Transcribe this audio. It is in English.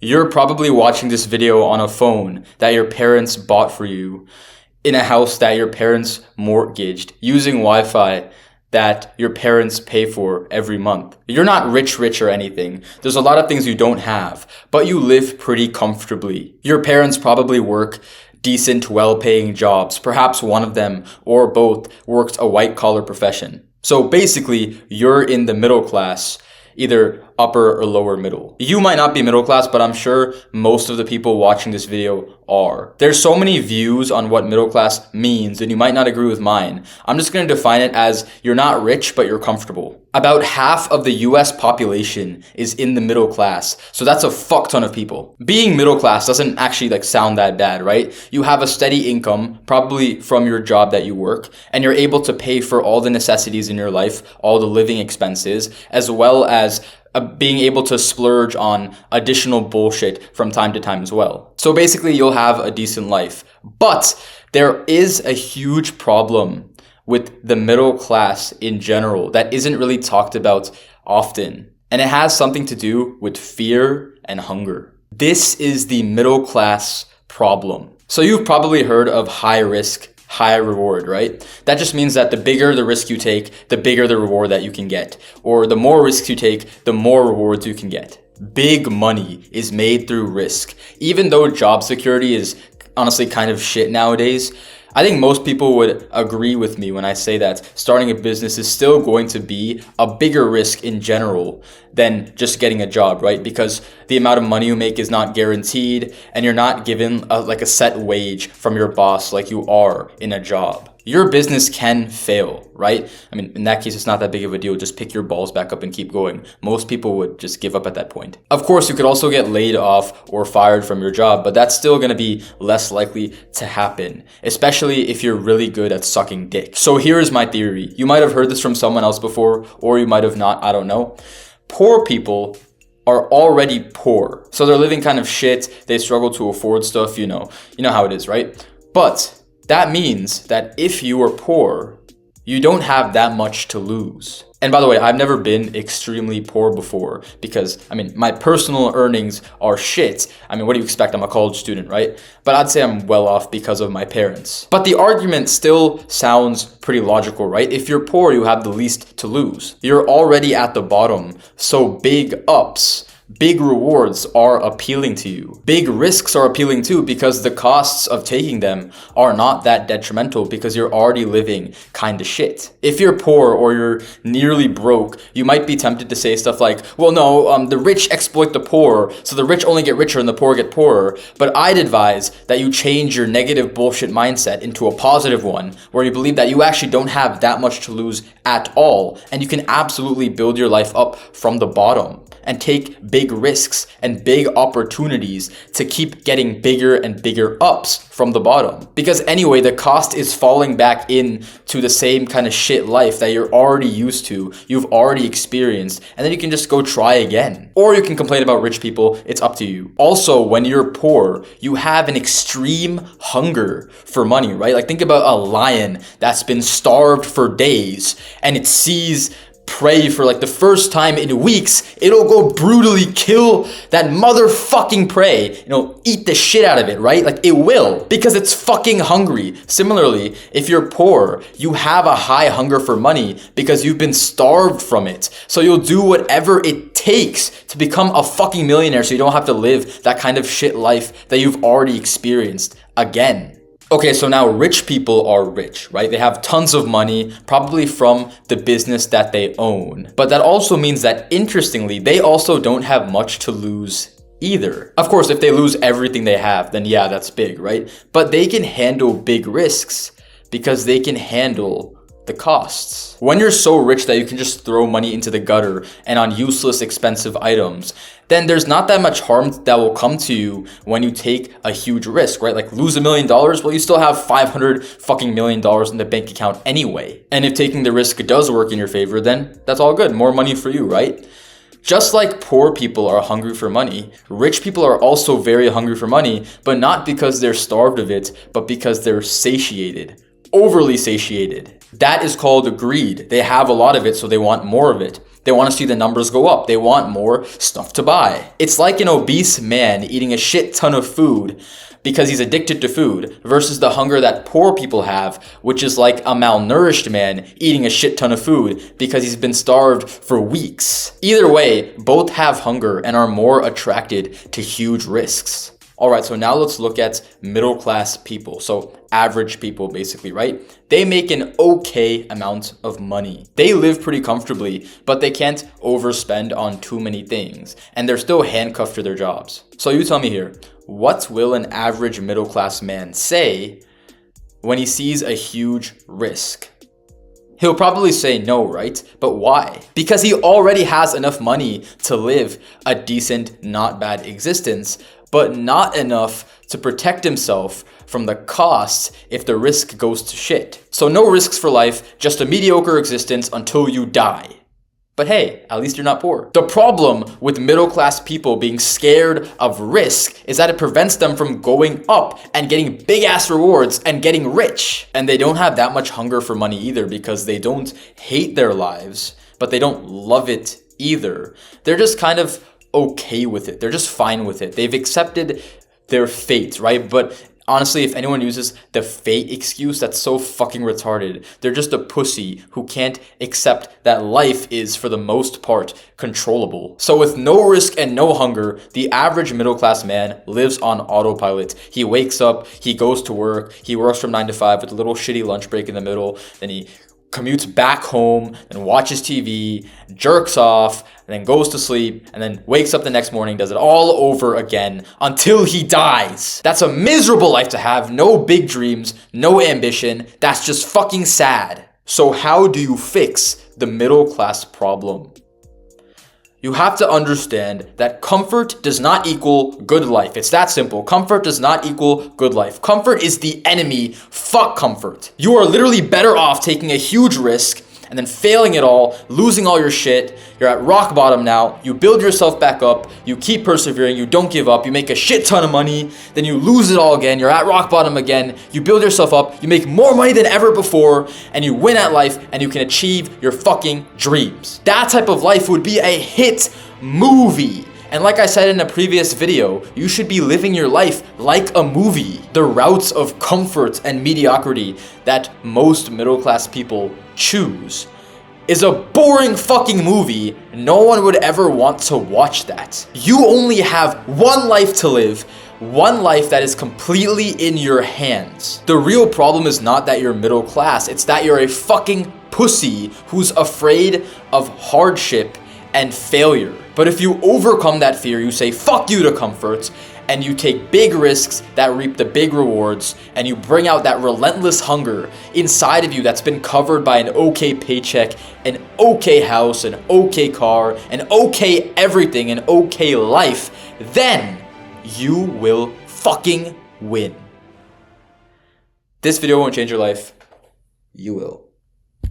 You're probably watching this video on a phone that your parents bought for you, in a house that your parents mortgaged, using Wi-Fi that your parents pay for every month. You're not rich or anything. There's a lot of things you don't have, but you live pretty comfortably. Your parents probably work decent, well-paying jobs. Perhaps one of them or both works a white-collar profession. So basically, you're in the middle class, either upper or lower middle. You might not be middle class, but I'm sure most of the people watching this video are. There's so many views on what middle class means, and you might not agree with mine. I'm just going to define it as you're not rich, but you're comfortable. About half of the US population is in the middle class, so that's a fuck ton of people. Being middle class doesn't actually sound that bad, right? You have a steady income, probably from your job that you work, and you're able to pay for all the necessities in your life, all the living expenses, as well as being able to splurge on additional bullshit from time to time as well. So basically, you'll have a decent life. But there is a huge problem with the middle class in general that isn't really talked about often. And it has something to do with fear and hunger. This is the middle class problem. So you've probably heard of high risk, high reward, right? That just means that the bigger the risk you take, the bigger the reward that you can get. Or the more risks you take, the more rewards you can get. Big money is made through risk. Even though job security is honestly kind of shit nowadays, I think most people would agree with me when I say that starting a business is still going to be a bigger risk in general than just getting a job, right? Because the amount of money you make is not guaranteed, and you're not given a set wage from your boss like you are in a job. Your business can fail, right? I mean, in that case, it's not that big of a deal. Just pick your balls back up and keep going. Most people would just give up at that point. Of course, you could also get laid off or fired from your job, but that's still going to be less likely to happen, especially if you're really good at sucking dick. So here's my theory. You might have heard this from someone else before, or you might have not, I don't know. Poor people are already poor. So they're living kind of shit. They struggle to afford stuff, you know how it is, right? But that means that if you are poor, you don't have that much to lose. And by the way, I've never been extremely poor before because, my personal earnings are shit. What do you expect? I'm a college student, right? But I'd say I'm well off because of my parents. But the argument still sounds pretty logical, right? If you're poor, you have the least to lose. You're already at the bottom, so big ups, big rewards are appealing to you. Big risks are appealing too because the costs of taking them are not that detrimental because you're already living kind of shit. If you're poor or you're nearly broke, you might be tempted to say stuff like, well, no, the rich exploit the poor, so the rich only get richer and the poor get poorer. But I'd advise that you change your negative bullshit mindset into a positive one where you believe that you actually don't have that much to lose at all, and you can absolutely build your life up from the bottom and take big risks and big opportunities to keep getting bigger and bigger ups from the bottom. Because anyway, the cost is falling back into the same kind of shit life that you're already used to, you've already experienced, and then you can just go try again. Or you can complain about rich people, it's up to you. Also, when you're poor, you have an extreme hunger for money, right? Think about a lion that's been starved for days and it sees prey for the first time in weeks, it'll go brutally kill that motherfucking prey, eat the shit out of it, right? It will, because it's fucking hungry. Similarly, if you're poor, you have a high hunger for money because you've been starved from it. So you'll do whatever it takes to become a fucking millionaire so you don't have to live that kind of shit life that you've already experienced again. Okay, so now rich people are rich, right? They have tons of money, probably from the business that they own. But that also means that, interestingly, they also don't have much to lose either. Of course, if they lose everything they have, then yeah, that's big, right? But they can handle big risks because they can handle the costs. When you're so rich that you can just throw money into the gutter and on useless expensive items, then there's not that much harm that will come to you when you take a huge risk, right? Lose $1 million, well, you still have $500 fucking million in the bank account anyway. And if taking the risk does work in your favor, then that's all good. More money for you, right? Just like poor people are hungry for money, rich people are also very hungry for money, but not because they're starved of it, but because they're satiated. Overly satiated. That is called greed. They have a lot of it, so they want more of it. They want to see the numbers go up. They want more stuff to buy. It's like an obese man eating a shit ton of food because he's addicted to food versus the hunger that poor people have, which is like a malnourished man eating a shit ton of food because he's been starved for weeks. Either way, both have hunger and are more attracted to huge risks. All right, so now let's look at middle class people. So average people basically, right? They make an okay amount of money. They live pretty comfortably, but they can't overspend on too many things. And they're still handcuffed to their jobs. So you tell me here, what will an average middle class man say when he sees a huge risk? He'll probably say no, right? But why? Because he already has enough money to live a decent, not bad existence, but not enough to protect himself from the costs if the risk goes to shit. So no risks for life, just a mediocre existence until you die. But hey, at least you're not poor. The problem with middle class people being scared of risk is that it prevents them from going up and getting big ass rewards and getting rich. And they don't have that much hunger for money either because they don't hate their lives, but they don't love it either. They're just kind of okay with it. They're just fine with it. They've accepted their fate, right? But honestly, if anyone uses the fate excuse, that's so fucking retarded. They're just a pussy who can't accept that life is, for the most part, controllable. So with no risk and no hunger, the average middle class man lives on autopilot. He wakes up, he goes to work, he works from 9 to 5 with a little shitty lunch break in the middle, then he commutes back home and watches TV, jerks off, and then goes to sleep, and then wakes up the next morning, does it all over again until he dies. That's a miserable life to have. No big dreams, no ambition. That's just fucking sad. So how do you fix the middle class problem? You have to understand that comfort does not equal good life. It's that simple. Comfort does not equal good life. Comfort is the enemy. Fuck comfort. You are literally better off taking a huge risk and then failing it all, losing all your shit. You're at rock bottom now. You build yourself back up. You keep persevering. You don't give up. You make a shit ton of money. Then you lose it all again. You're at rock bottom again. You build yourself up. You make more money than ever before. And you win at life. And you can achieve your fucking dreams. That type of life would be a hit movie. And like I said in a previous video, you should be living your life like a movie. The routes of comfort and mediocrity that most middle class people choose is a boring fucking movie. No one would ever want to watch that. You only have one life to live, one life that is completely in your hands. The real problem is not that you're middle class, it's that you're a fucking pussy who's afraid of hardship and failure. But if you overcome that fear, you say fuck you to comfort, and you take big risks that reap the big rewards, and you bring out that relentless hunger inside of you that's been covered by an okay paycheck, an okay house, an okay car, an okay everything, an okay life, then you will fucking win. This video won't change your life. You will.